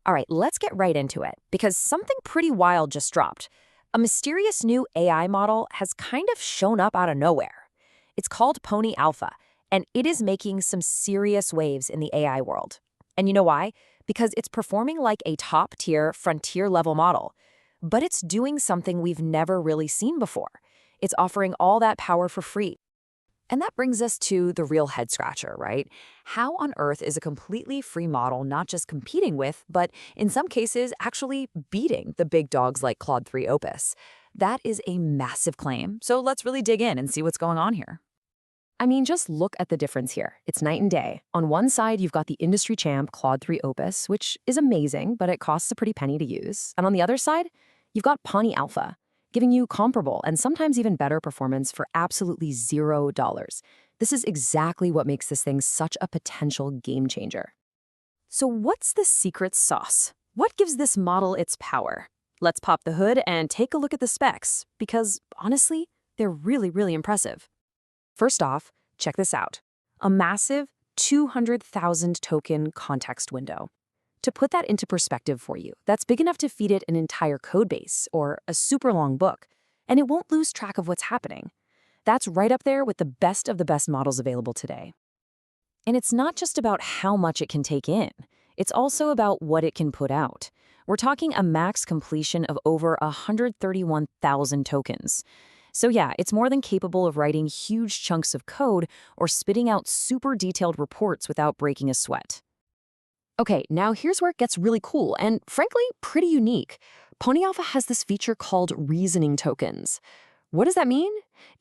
All right, let's get right into it, because something pretty wild just dropped. A mysterious new AI model has kind of shown up out of nowhere. It's called Pony Alpha, and it is making some serious waves in the AI world. And you know why? Because it's performing like a top-tier, frontier-level model. But it's doing something we've never really seen before. It's offering all that power for free. And that brings us to the real head scratcher, right? How on earth is a completely free model not just competing with, but in some cases actually beating the big dogs like Claude 3 Opus? That is a massive claim, so let's really dig in and see what's going on here. I mean, just look at the difference here. It's night and day. On one side, you've got the industry champ Claude 3 Opus, which is amazing, but it costs a pretty penny to use. And on the other side, you've got Pony Alpha, giving you comparable and sometimes even better performance for absolutely $0. This is exactly what makes this thing such a potential game changer. So what's the secret sauce? What gives this model its power? Let's pop the hood and take a look at the specs, because honestly, they're really, really impressive. First off, check this out. A massive 200,000 token context window. To put that into perspective for you, that's big enough to feed it an entire codebase or a super long book, and it won't lose track of what's happening. That's right up there with the best of the best models available today. And it's not just about how much it can take in. It's also about what it can put out. We're talking a max completion of over 131,000 tokens. So yeah, it's more than capable of writing huge chunks of code or spitting out super detailed reports without breaking a sweat. Okay, now here's where it gets really cool and, frankly, pretty unique. Pony Alpha has this feature called reasoning tokens. What does that mean?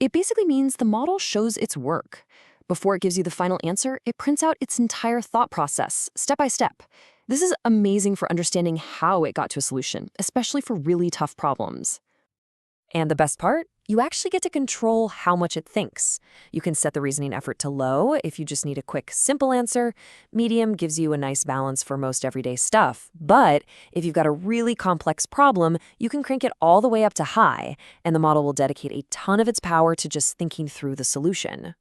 It basically means the model shows its work. Before it gives you the final answer, it prints out its entire thought process, step by step. This is amazing for understanding how it got to a solution, especially for really tough problems. And the best part? You actually get to control how much it thinks. You can set the reasoning effort to low if you just need a quick, simple answer. Medium gives you a nice balance for most everyday stuff. But if you've got a really complex problem, you can crank it all the way up to high, and the model will dedicate a ton of its power to just thinking through the solution.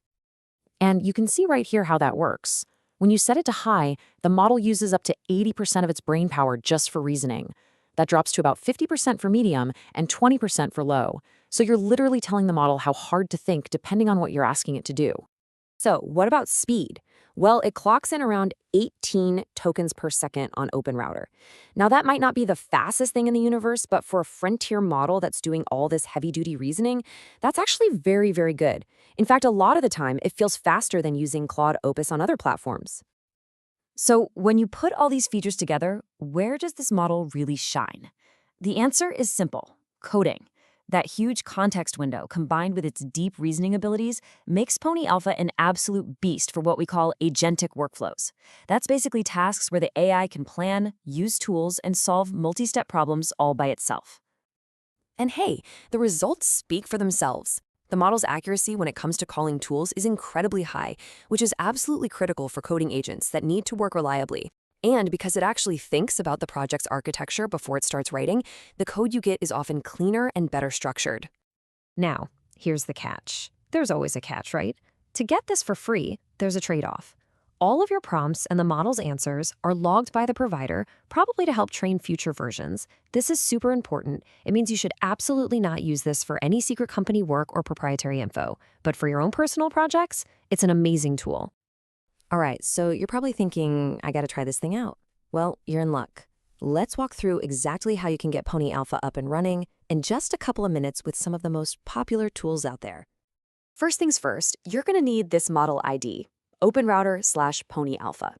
And you can see right here how that works. When you set it to high, the model uses up to 80% of its brain power just for reasoning. That drops to about 50% for medium and 20% for low. So you're literally telling the model how hard to think depending on what you're asking it to do. So what about speed? Well, it clocks in around 18 tokens per second on OpenRouter. Now that might not be the fastest thing in the universe, but for a frontier model that's doing all this heavy-duty reasoning, that's actually very, very good. In fact, a lot of the time, it feels faster than using Claude Opus on other platforms. So when you put all these features together, where does this model really shine? The answer is simple: coding. That huge context window, combined with its deep reasoning abilities, makes Pony Alpha an absolute beast for what we call agentic workflows. That's basically tasks where the AI can plan, use tools, and solve multi-step problems all by itself. And hey, the results speak for themselves. The model's accuracy when it comes to calling tools is incredibly high, which is absolutely critical for coding agents that need to work reliably. And because it actually thinks about the project's architecture before it starts writing, the code you get is often cleaner and better structured. Now, here's the catch. There's always a catch, right? To get this for free, there's a trade-off. All of your prompts and the model's answers are logged by the provider, probably to help train future versions. This is super important. It means you should absolutely not use this for any secret company work or proprietary info. But for your own personal projects, it's an amazing tool. All right, so you're probably thinking, I gotta try this thing out. Well, you're in luck. Let's walk through exactly how you can get Pony Alpha up and running in just a couple of minutes with some of the most popular tools out there. First things first, you're gonna need this model ID, OpenRouter/Pony Alpha.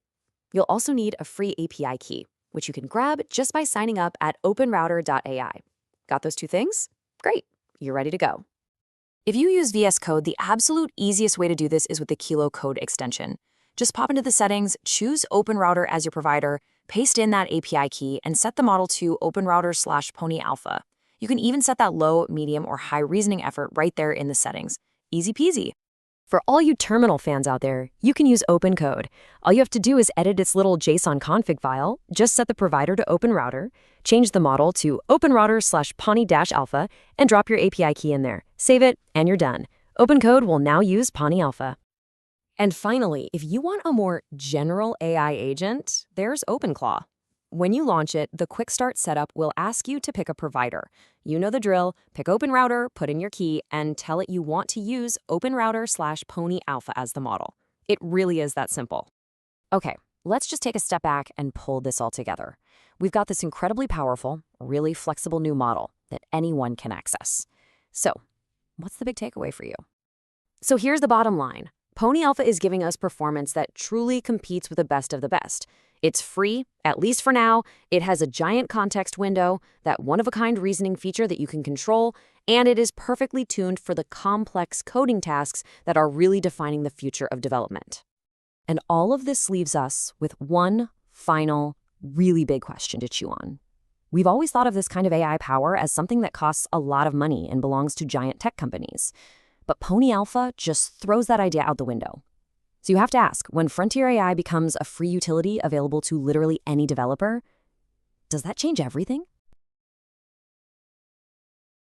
You'll also need a free API key, which you can grab just by signing up at openrouter.ai. Got those two things? Great, you're ready to go. If you use VS Code, the absolute easiest way to do this is with the Kilo Code extension. Just pop into the settings, choose OpenRouter as your provider, paste in that API key, and set the model to OpenRouter/Pony Alpha. You can even set that low, medium, or high reasoning effort right there in the settings. Easy peasy. For all you terminal fans out there, you can use OpenCode. All you have to do is edit its little JSON config file, just set the provider to OpenRouter, change the model to OpenRouter/Pony-Alpha, and drop your API key in there. Save it, and you're done. OpenCode will now use Pony Alpha. And finally, if you want a more general AI agent, there's OpenClaw. When you launch it, the Quick Start setup will ask you to pick a provider. You know the drill. Pick Open Router, put in your key, and tell it you want to use Open Router/Pony Alpha as the model. It really is that simple. Okay, let's just take a step back and pull this all together. We've got this incredibly powerful, really flexible new model that anyone can access. So, what's the big takeaway for you? So here's the bottom line. Pony Alpha is giving us performance that truly competes with the best of the best. It's free, at least for now. It has a giant context window, that one-of-a-kind reasoning feature that you can control, and it is perfectly tuned for the complex coding tasks that are really defining the future of development. And all of this leaves us with one final, really big question to chew on. We've always thought of this kind of AI power as something that costs a lot of money and belongs to giant tech companies. But Pony Alpha just throws that idea out the window. So you have to ask, when Frontier AI becomes a free utility available to literally any developer, does that change everything?